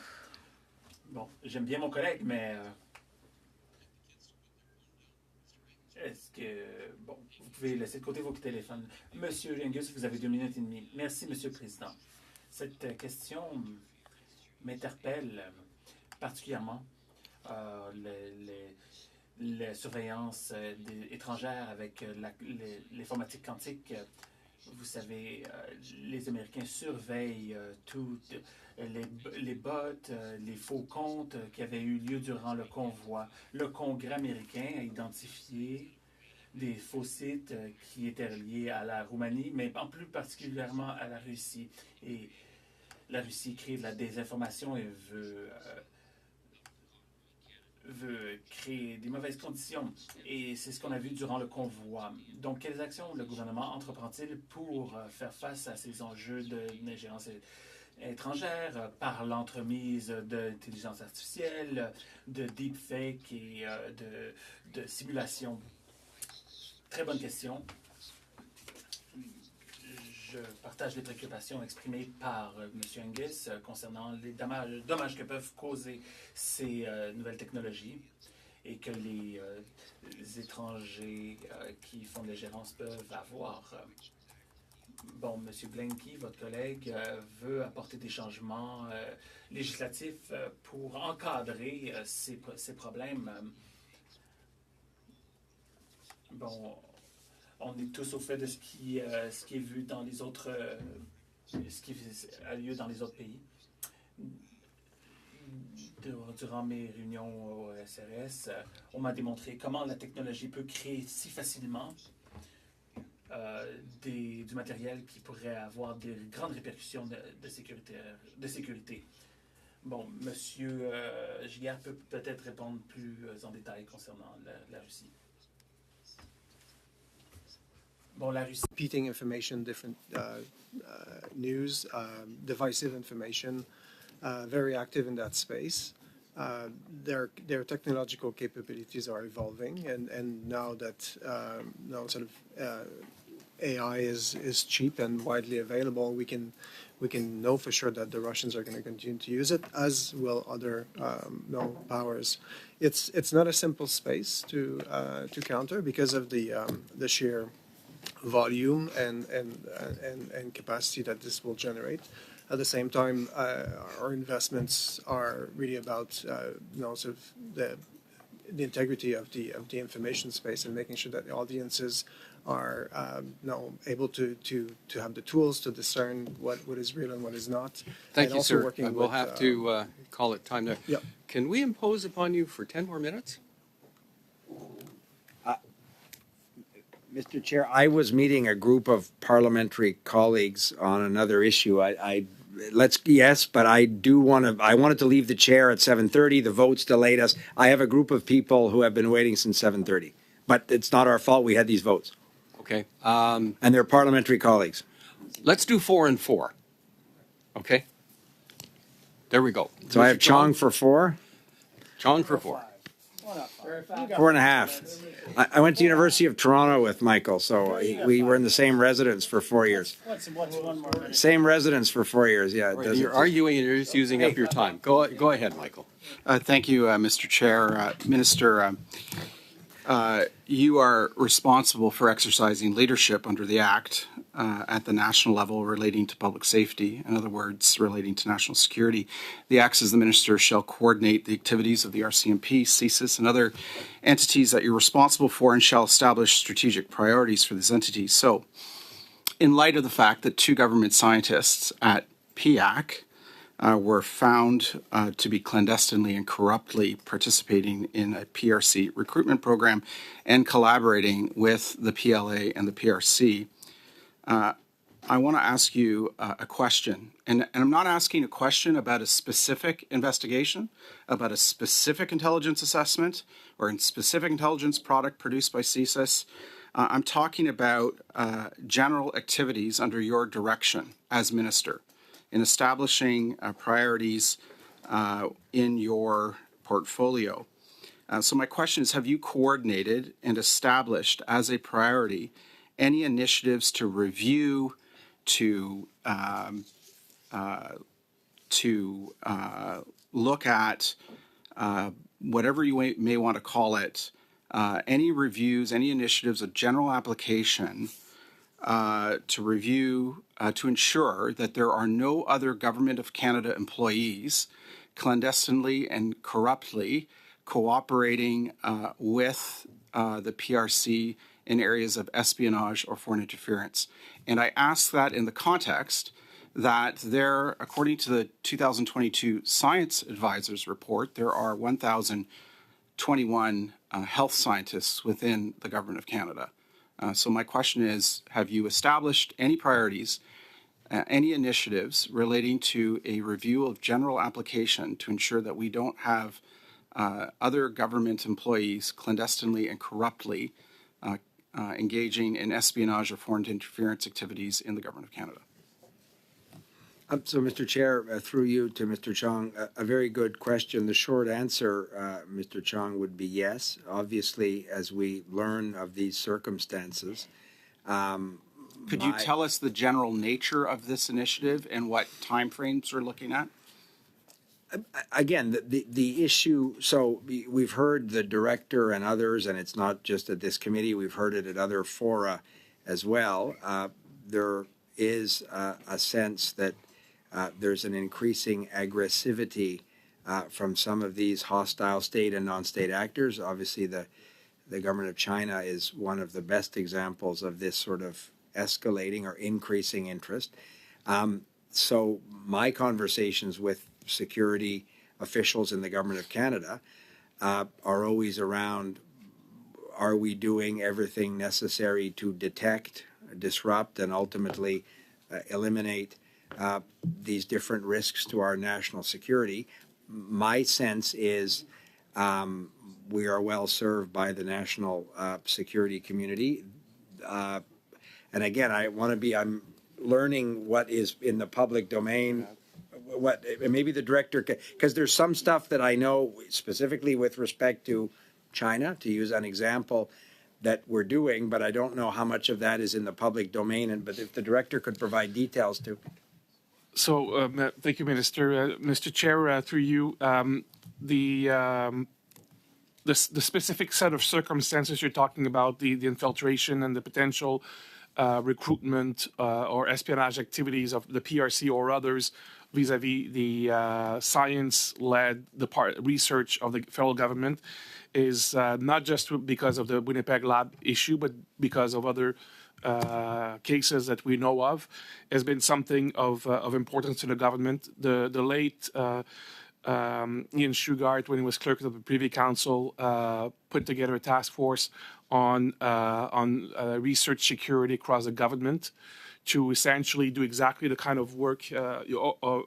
L: Bon, j'aime bien mon collègue, mais est-ce que... Bon, vous pouvez laisser de côté vos téléphones. Monsieur Gengus, vous avez 2 minutes et demie. Merci, Monsieur le Président. Cette question m'interpelle particulièrement. La surveillance étrangère avec l'informatique quantique. Vous savez, les Américains surveillent toutes les bots, les faux comptes qui avaient eu lieu durant le convoi. Le Congrès américain a identifié des faux sites qui étaient reliés à la Roumanie, mais en plus particulièrement à la Russie. Et la Russie crée de la désinformation et veut créer des mauvaises conditions. Et c'est ce qu'on a vu durant le convoi. Donc, quelles actions le gouvernement entreprend-il pour faire face à ces enjeux d'ingérence étrangère par l'entremise d'intelligence artificielle, de deepfake et de simulation? Très bonne question. Je partage les préoccupations exprimées par M. Angus concernant les dommages que peuvent causer ces nouvelles technologies et que les étrangers qui font de l'ingérence peuvent avoir. Bon, M. Blinky, votre collègue, veut apporter des changements législatifs pour encadrer ces problèmes. Bon, on est tous au fait de ce qui est vu dans les autres, ce qui a lieu dans les autres pays. Durant mes réunions au SRS, on m'a démontré comment la technologie peut créer si facilement du matériel qui pourrait avoir des grandes répercussions de sécurité. Bon, M. Giguère peut peut-être répondre plus en détail concernant la Russie. Bon, la Russie.
M: Repeating information, different news, divisive information, very active in that space. Their technological capabilities are evolving, and now that now sort of AI is cheap and widely available, we can know for sure that the Russians are going to continue to use it, as will other powers. It's not a simple space to counter because of the sheer volume and capacity that this will generate. At the same time, our investments are really about sort of the integrity of the information space and making sure that the audiences are able to have the tools to discern what is real and what is not.
A: Thank you, sir. We'll have to call it time there.
M: Yep.
A: Can we impose upon you for 10 more minutes?
C: Mr. Chair, I was meeting a group of parliamentary colleagues on another issue. But I wanted to leave the chair at 7:30. The votes delayed us. I have a group of people who have been waiting since 7:30, but it's not our fault. We had these votes.
A: Okay.
C: And they're parliamentary colleagues.
A: Let's do 4 and 4. Okay. There we go.
C: So I have Chong for 4.
A: Chong for 4.
C: 4.5. I went to University of Toronto with Michael, so we were in the same residence for 4 years.
J: What's one more minute?
C: Same residence for 4 years, yeah.
A: Right, you're arguing and you're just using up your time. Go ahead, Michael.
N: Thank you, Mr. Chair. Minister, you are responsible for exercising leadership under the Act at the national level relating to public safety, in other words, relating to national security. The acts as the minister shall coordinate the activities of the RCMP, CSIS, and other entities that you're responsible for and shall establish strategic priorities for these entities. So, in light of the fact that 2 government scientists at PIAC were found to be clandestinely and corruptly participating in a PRC recruitment program and collaborating with the PLA and the PRC, I want to ask you a question. And I'm not asking a question about a specific investigation, about a specific intelligence assessment, or a specific intelligence product produced by CSIS. I'm talking about general activities under your direction as minister in establishing priorities in your portfolio. So my question is, have you coordinated and established as a priority any initiatives to review, to look at whatever you may want to call it, any reviews, any initiatives of general application to review, to ensure that there are no other Government of Canada employees clandestinely and corruptly cooperating with the PRC in areas of espionage or foreign interference. And I ask that in the context that there, according to the 2022 Science Advisors Report, there are 1,021 health scientists within the Government of Canada. So my question is, have you established any priorities, any initiatives relating to a review of general application to ensure that we don't have other government employees clandestinely and corruptly engaging in espionage or foreign interference activities in the Government of Canada?
C: So, Mr. Chair, through you to Mr. Chong, a very good question. The short answer, Mr. Chong, would be yes. Obviously, as we learn of these circumstances,
N: could you tell us the general nature of this initiative and what timeframes we're looking at?
C: Again, the issue, so we've heard the director and others, and it's not just at this committee, we've heard it at other fora as well. There is a sense that there's an increasing aggressivity from some of these hostile state and non-state actors. Obviously, the government of China is one of the best examples of this sort of escalating or increasing interest. So my conversations with security officials in the Government of Canada are always around, are we doing everything necessary to detect, disrupt, and ultimately eliminate these different risks to our national security? My sense is we are well served by the national security community. And again, I'm learning what is in the public domain, what maybe the director, because there's some stuff that I know specifically with respect to China, to use an example, that we're doing, but I don't know how much of that is in the public domain. But if the director could provide details too.
F: So, thank you, Minister. Mr. Chair, through you, the specific set of circumstances you're talking about, the infiltration and the potential recruitment or espionage activities of the PRC or others vis-a-vis the science-led research of the federal government is not just because of the Winnipeg lab issue, but because of other cases that we know of, has been something of importance to the government. The late Ian Shugart, when he was clerk of the Privy Council, put together a task force on research security across the government to essentially do exactly the kind of work,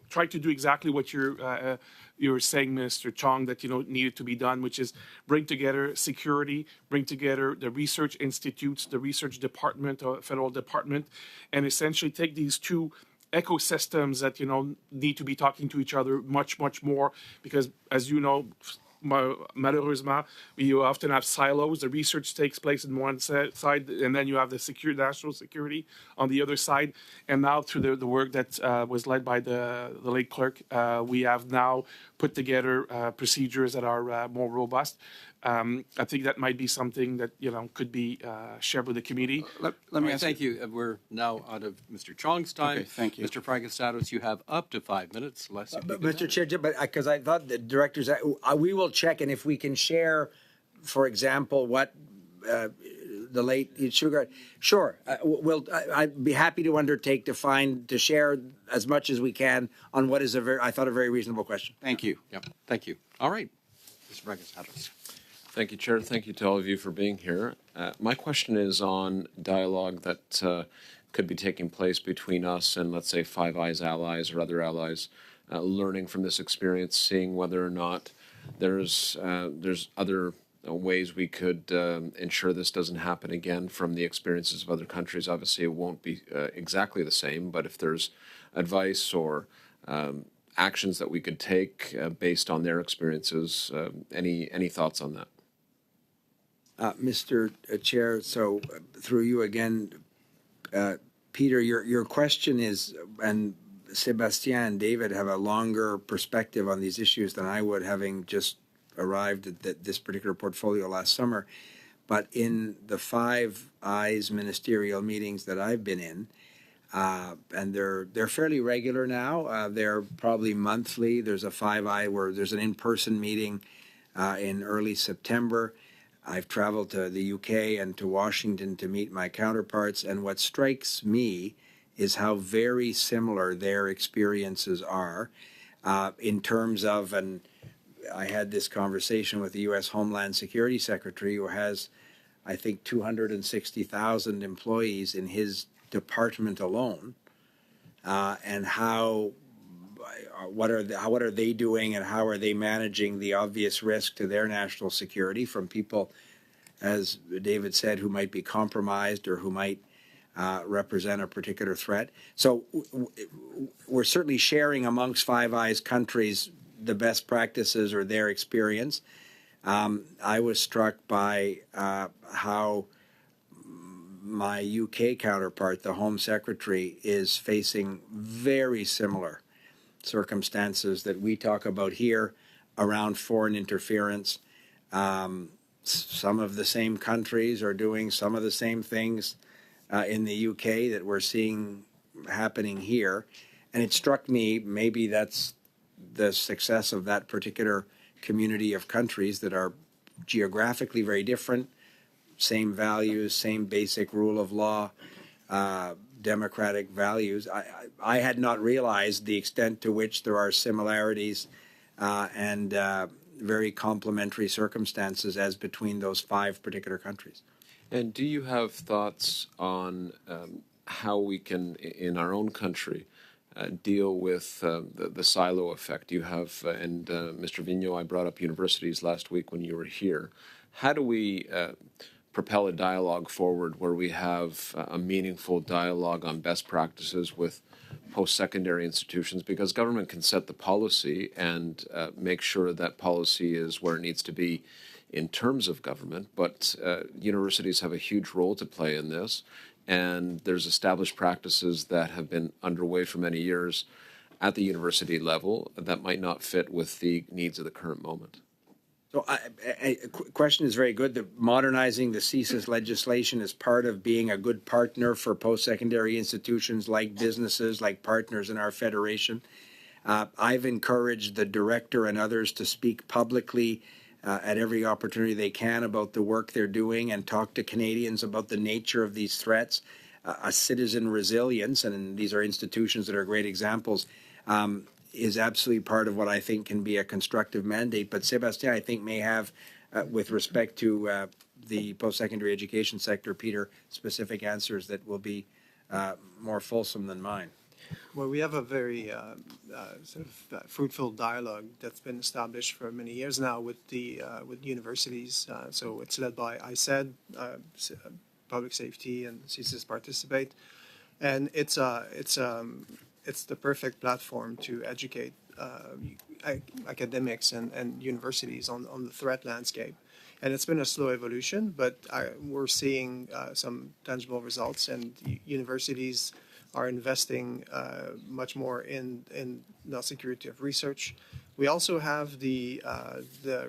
F: try to do exactly what you're saying, Mr. Chong, that needed to be done, which is bring together security, bring together the research institutes, the research department, or federal department, and essentially take these two ecosystems that need to be talking to each other much more, because as you know, malheureusement, you often have silos. The research takes place on one side, and then you have the national security on the other side. And now, through the work that was led by the late clerk, we have now put together procedures that are more robust. I think that might be something that could be shared with the committee.
A: Let me thank you. We're now out of Mr. Chong's time.
N: Okay, thank you.
A: Mr. Frankenstatos, you have up to 5 minutes. Less if you can
C: Mr. Chair, but because I thought the directors, we will check, and if we can share, for example, what the late Sugar, sure, I'd be happy to undertake to share as much as we can on what is I thought a very reasonable question.
N: Thank you.
A: Yeah, thank you. All right, Mr. Frankenstatos.
O: Thank you, Chair. Thank you to all of you for being here. My question is on dialogue that could be taking place between us and, let's say, Five Eyes allies or other allies, learning from this experience, seeing whether or not there's other ways we could ensure this doesn't happen again from the experiences of other countries. Obviously, it won't be exactly the same, but if there's advice or actions that we could take based on their experiences, any thoughts on that?
C: Mr. Chair, so through you again, Peter, your question is, and Sebastien and David have a longer perspective on these issues than I would, having just arrived at this particular portfolio last summer. But in the Five Eyes ministerial meetings that I've been in, and they're fairly regular now. They're probably monthly. There's a Five Eye where there's an in-person meeting in early September. I've traveled to the UK and to Washington to meet my counterparts, and what strikes me is how very similar their experiences are in terms of, and I had this conversation with the U.S. Homeland Security Secretary, who has, I think, 260,000 employees in his department alone, and what are they doing, and how are they managing the obvious risk to their national security from people, as David said, who might be compromised or who might represent a particular threat. So we're certainly sharing amongst Five Eyes countries the best practices or their experience. I was struck by how my UK counterpart, the Home Secretary, is facing very similar circumstances that we talk about here around foreign interference. Some of the same countries are doing some of the same things in the UK that we're seeing happening here. And it struck me, maybe that's the success of that particular community of countries that are geographically very different, same values, same basic rule of law, democratic values. I had not realized the extent to which there are similarities and very complementary circumstances as between those five particular countries.
O: And do you have thoughts on how we can, in our own country, deal with the silo effect? You have, and Mr. Vigneault, I brought up universities last week when you were here. How do we propel a dialogue forward where we have a meaningful dialogue on best practices with post-secondary institutions? Because government can set the policy and make sure that policy is where it needs to be in terms of government, but universities have a huge role to play in this, and there's established practices that have been underway for many years at the university level that might not fit with the needs of the current moment.
C: So question is very good. Modernizing the CSIS legislation is part of being a good partner for post-secondary institutions like businesses, like partners in our federation. I've encouraged the director and others to speak publicly at every opportunity they can about the work they're doing and talk to Canadians about the nature of these threats. A citizen resilience, and these are institutions that are great examples, is absolutely part of what I think can be a constructive mandate. But Sebastien, I think, may have, with respect to the post-secondary education sector, Peter, specific answers that will be more fulsome than mine.
M: Well, we have a very fruitful dialogue that's been established for many years now with universities. So it's led by ISED, Public Safety, and CSIS participate, and it's the perfect platform to educate academics and universities on the threat landscape. And it's been a slow evolution, but we're seeing some tangible results, and universities are investing much more in the security of research. We also have the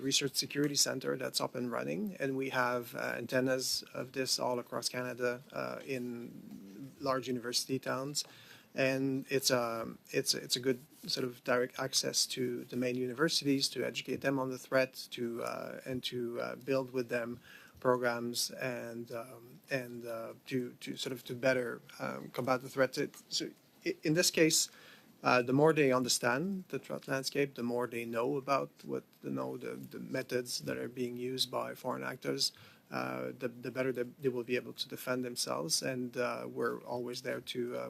M: Research Security Center that's up and running, and we have antennas of this all across Canada in large university towns, and it's a good sort of direct access to the main universities to educate them on the threat, and to build with them programs and to sort of to better combat the threat. So in this case, the more they understand the threat landscape, the more they know about the methods that are being used by foreign actors, the better they will be able to defend themselves. And we're always there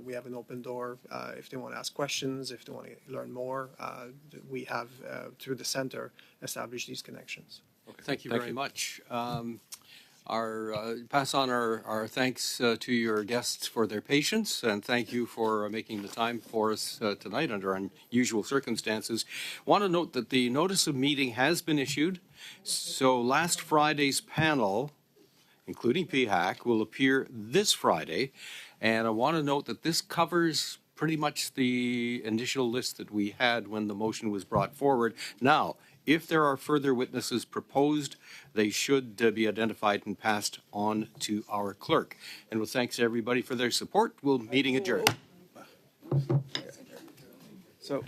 M: we have an open door if they want to ask questions, if they want to learn more. We have, through the center, established these connections.
A: Okay, thank you very much. Pass on our thanks to your guests for their patience, and thank you for making the time for us tonight under unusual circumstances. Want to note that the notice of meeting has been issued, so last Friday's panel, including PHAC, will appear this Friday, and I want to note that this covers pretty much the initial list that we had when the motion was brought forward. Now, if there are further witnesses proposed, they should be identified and passed on to our clerk. And with thanks to everybody for their support, meeting adjourned.
C: So.